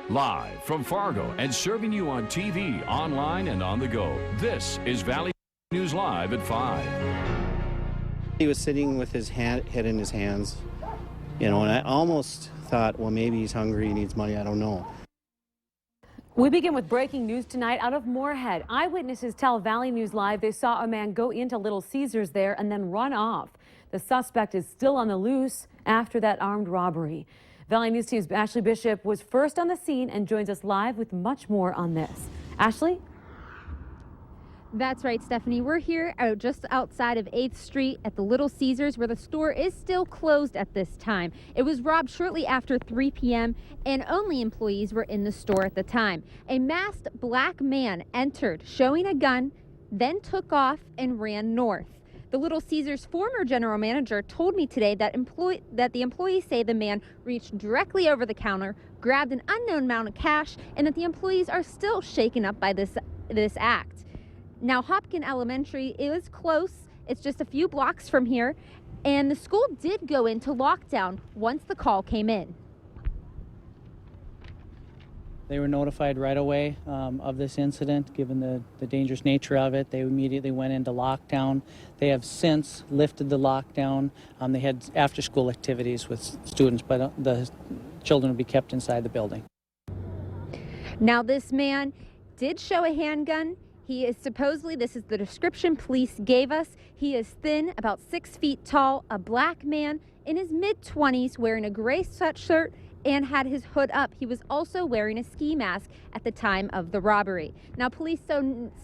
Live from Fargo and serving you on TV, online, and on the go. This is Valley News Live at 5. He was sitting with his head in his hands, and I almost thought, well, maybe he's hungry, he needs money, I don't know. We begin with breaking news tonight out of Moorhead. Eyewitnesses tell Valley News Live they saw a man go into Little Caesars there and then run off. The suspect is still on the loose after that armed robbery. Valley News Team's Ashley Bishop was first on the scene and joins us live with much more on this. Ashley? That's right, Stephanie. We're here just outside of 8th Street at the Little Caesars, where the store is still closed at this time. It was robbed shortly after 3 p.m. and only employees were in the store at the time. A masked black man entered showing a gun, then took off and ran north. The Little Caesars former general manager told me today that the employees say the man reached directly over the counter, grabbed an unknown amount of cash, and that the employees are still shaken up by this act. Now, Hopkins Elementary is close. It's just a few blocks from here, and the school did go into lockdown once the call came in. They were notified right away of this incident, given the dangerous nature of it. They immediately went into lockdown. They have since lifted the lockdown. They had after-school activities with students, but the children will be kept inside the building. Now, this man did show a handgun. He is supposedly, this is the description police gave us, he is thin, about 6 feet tall, a black man in his mid-20s wearing a gray sweatshirt and had his hood up. He was also wearing a ski mask at the time of the robbery. Now, police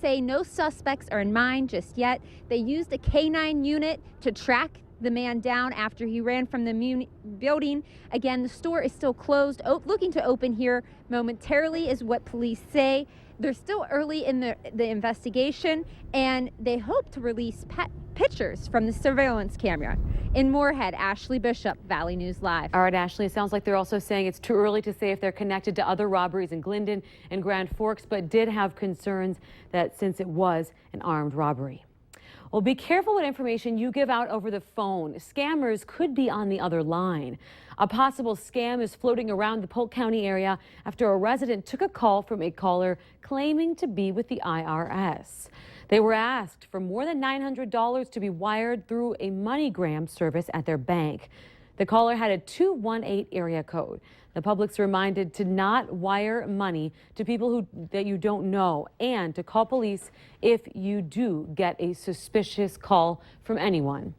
say no suspects are in mind just yet. They used a K-9 unit to track the man down after he ran from the building. Again, the store is still closed, looking to open here momentarily is what police say. They're still early in the investigation, and they hope to release pictures from the surveillance camera. In Moorhead, Ashley Bishop, Valley News Live. All right, Ashley, it sounds like they're also saying it's too early to say if they're connected to other robberies in Glendon and Grand Forks, but did have concerns that since it was an armed robbery. Well, be careful what information you give out over the phone. Scammers could be on the other line. A possible scam is floating around the Polk County area after a resident took a call from a caller claiming to be with the IRS. They were asked for more than $900 to be wired through a MoneyGram service at their bank. The caller had a 218 area code. The public's reminded to not wire money to people that you don't know and to call police if you do get a suspicious call from anyone.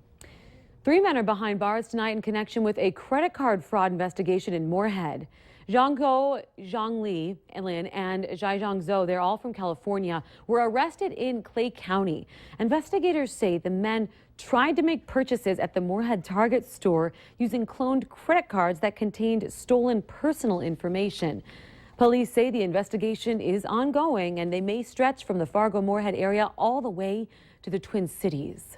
3 men are behind bars tonight in connection with a credit card fraud investigation in Moorhead. Zhangguo Zhangli and Zhaizhang Zhou, they're all from California, were arrested in Clay County. Investigators say the men tried to make purchases at the Moorhead Target store using cloned credit cards that contained stolen personal information. Police say the investigation is ongoing and they may stretch from the Fargo-Moorhead area all the way to the Twin Cities.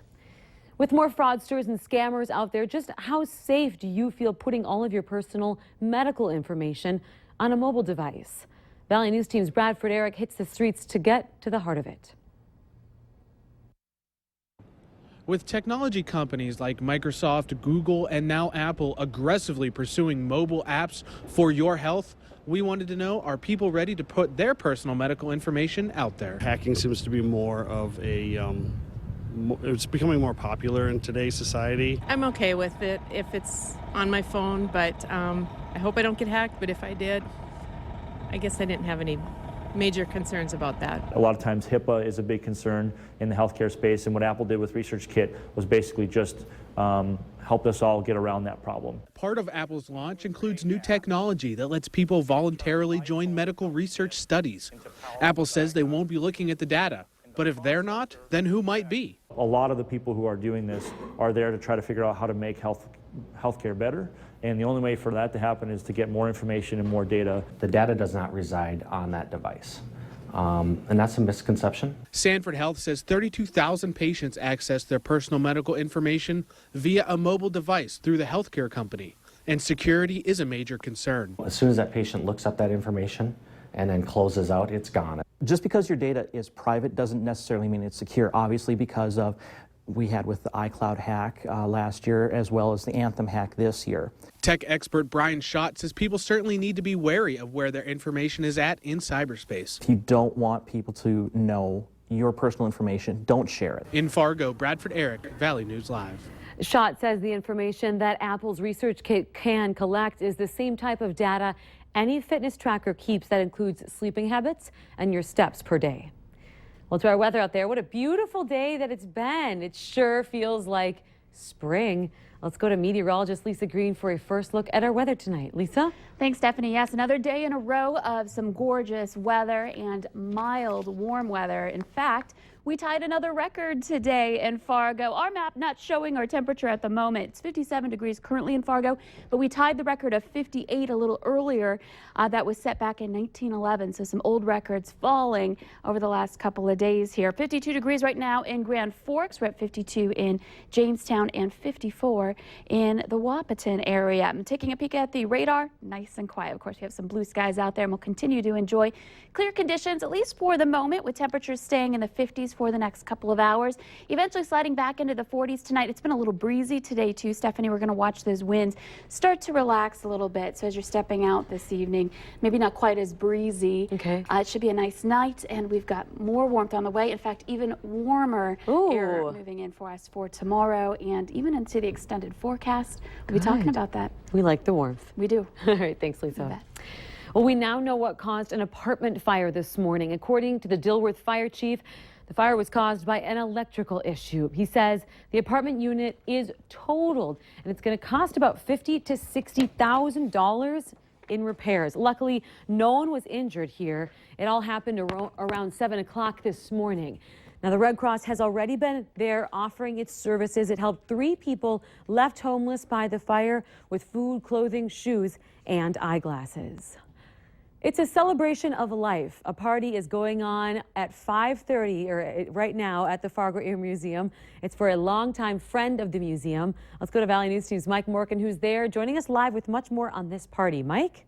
With more fraudsters and scammers out there, just how safe do you feel putting all of your personal medical information on a mobile device? Valley News Team's Bradford Eric hits the streets to get to the heart of it. With technology companies like Microsoft, Google, and now Apple aggressively pursuing mobile apps for your health, we wanted to know, are people ready to put their personal medical information out there? Hacking seems to be more of a, it's becoming more popular in today's society. I'm okay with it if it's on my phone, but I hope I don't get hacked, but if I did, I guess I didn't have any major concerns about that. A lot of times HIPAA is a big concern in the healthcare space, and what Apple did with ResearchKit was basically just help us all get around that problem. Part of Apple's launch includes new technology that lets people voluntarily join medical research studies. Apple says they won't be looking at the data, but if they're not, then who might be? A lot of the people who are doing this are there to try to figure out how to make healthcare better, and the only way for that to happen is to get more information and more data. The data does not reside on that device, and that's a misconception. Sanford Health says 32,000 patients access their personal medical information via a mobile device through the healthcare company, and security is a major concern. As soon as that patient looks up that information and then closes out, it's gone. Just because your data is private doesn't necessarily mean it's secure, obviously, because of we had with the iCloud hack last year, as well as the Anthem hack this year. Tech expert Brian Schott says people certainly need to be wary of where their information is at in cyberspace. If you don't want people to know your personal information, don't share it. In Fargo, Bradford Eric, Valley News Live. Schott says the information that Apple's research kit can collect is the same type of data any fitness tracker keeps that includes sleeping habits and your steps per day. Well, to our weather out there, what a beautiful day that it's been. It sure feels like spring. Let's go to meteorologist Lisa Green for a first look at our weather tonight. Lisa? Thanks, Stephanie. Yes, another day in a row of some gorgeous weather and mild, warm weather. In fact, we tied another record today in Fargo. Our map not showing our temperature at the moment. It's 57 degrees currently in Fargo, but we tied the record of 58 a little earlier. That was set back in 1911, so some old records falling over the last couple of days here. 52 degrees right now in Grand Forks. We're at 52 in Jamestown and 54 in the Wahpeton area. I'm taking a peek at the radar. Nice and quiet. Of course, we have some blue skies out there, and we'll continue to enjoy clear conditions, at least for the moment, with temperatures staying in the 50s for the next couple of hours. Eventually sliding back into the 40s tonight. It's been a little breezy today, too, Stephanie. We're going to watch those winds start to relax a little bit. So as you're stepping out this evening, maybe not quite as breezy. Okay. It should be a nice night, and we've got more warmth on the way. In fact, even warmer air moving in for us for tomorrow and even into the extended forecast. We'll be talking about that. We like the warmth. We do. All right, thanks, Lisa. Well, we now know what caused an apartment fire this morning. According to the Dilworth fire chief, the fire was caused by an electrical issue. He says the apartment unit is totaled, and it's going to cost about $50,000 to $60,000 in repairs. Luckily, no one was injured here. It all happened around 7 o'clock this morning. Now, the Red Cross has already been there offering its services. It helped 3 people left homeless by the fire with food, clothing, shoes, and eyeglasses. It's a celebration of life. A party is going on at 5:30 or right now at the Fargo Air Museum. It's for a longtime friend of the museum. Let's go to Valley News Team's Mike Morgan, who's there joining us live with much more on this party. Mike?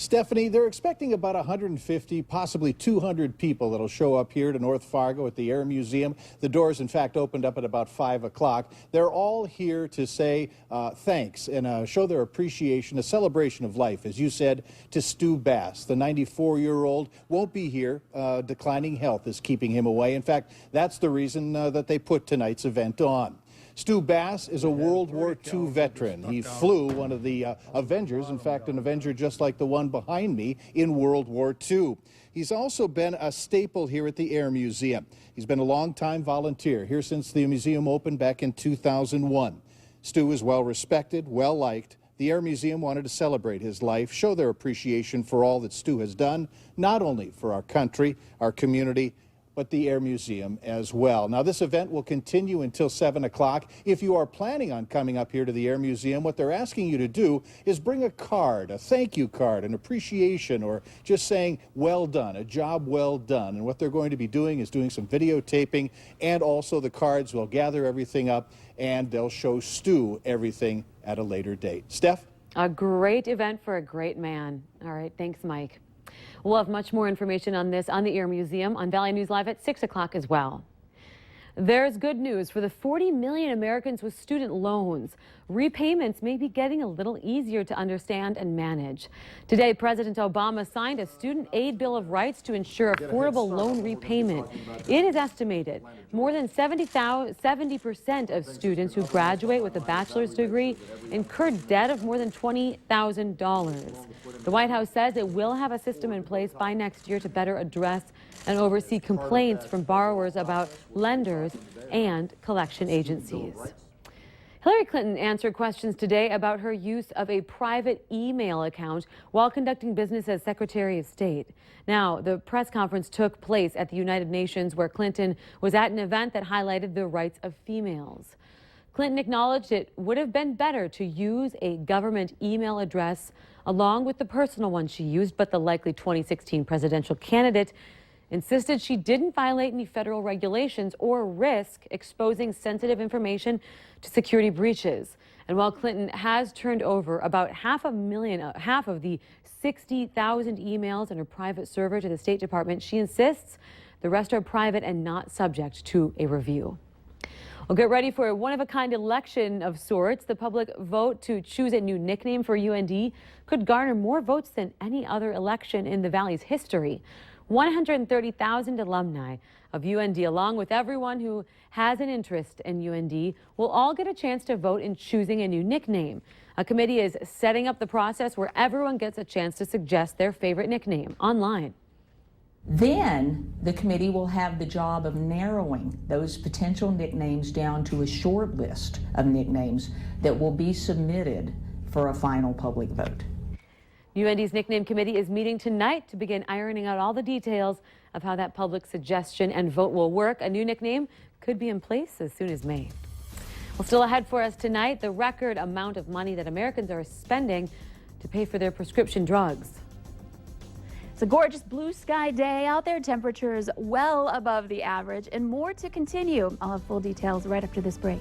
Stephanie, they're expecting about 150, possibly 200 people that'll show up here to North Fargo at the Air Museum. The doors, in fact, opened up at about 5 o'clock. They're all here to say thanks and show their appreciation, a celebration of life, as you said, to Stu Bass. The 94-year-old won't be here. Declining health is keeping him away. In fact, that's the reason that they put tonight's event on. Stu Bass is a World War II veteran. He flew one of the Avengers, in fact, an Avenger just like the one behind me in World War II. He's also been a staple here at the Air Museum. He's been a long-time volunteer here since the museum opened back in 2001. Stu is well respected, well liked. The Air Museum wanted to celebrate his life, show their appreciation for all that Stu has done, not only for our country, our community, but the Air Museum as well. Now, this event will continue until 7 o'clock. If you are planning on coming up here to the Air Museum, what they're asking you to do is bring a card, a thank you card, an appreciation, or just saying, well done, a job well done. And what they're going to be doing is doing some videotaping, and also the cards will gather everything up, and they'll show Stu everything at a later date. Steph? A great event for a great man. All right, thanks, Mike. We'll have much more information on this on the Air Museum on Valley News Live at 6 o'clock as well. There's good news for the 40 million Americans with student loans. Repayments may be getting a little easier to understand and manage. Today, President Obama signed a Student Aid Bill of Rights to ensure affordable loan repayment. It is estimated more than 70% of students who graduate with a bachelor's degree incur debt of more than $20,000. The White House says it will have a system in place by next year to better address and oversee complaints from borrowers about lenders and collection agencies. Hillary Clinton answered questions today about her use of a private email account while conducting business as Secretary of State. Now, the press conference took place at the United Nations, where Clinton was at an event that highlighted the rights of females. Clinton acknowledged it would have been better to use a government email address along with the personal one she used, but the likely 2016 presidential candidate insisted she didn't violate any federal regulations or risk exposing sensitive information to security breaches. And while Clinton has turned over about half of the 60,000 emails on her private server to the State Department, she insists the rest are private and not subject to a review. Well, get ready for a one-of-a-kind election of sorts. The public vote to choose a new nickname for UND could garner more votes than any other election in the Valley's history. 130,000 alumni of UND, along with everyone who has an interest in UND, will all get a chance to vote in choosing a new nickname. A committee is setting up the process where everyone gets a chance to suggest their favorite nickname online. Then the committee will have the job of narrowing those potential nicknames down to a short list of nicknames that will be submitted for a final public vote. UND's nickname committee is meeting tonight to begin ironing out all the details of how that public suggestion and vote will work. A new nickname could be in place as soon as May. Well, still ahead for us tonight, the record amount of money that Americans are spending to pay for their prescription drugs. It's a gorgeous blue sky day out there, temperatures well above the average, and more to continue. I'll have full details right after this break.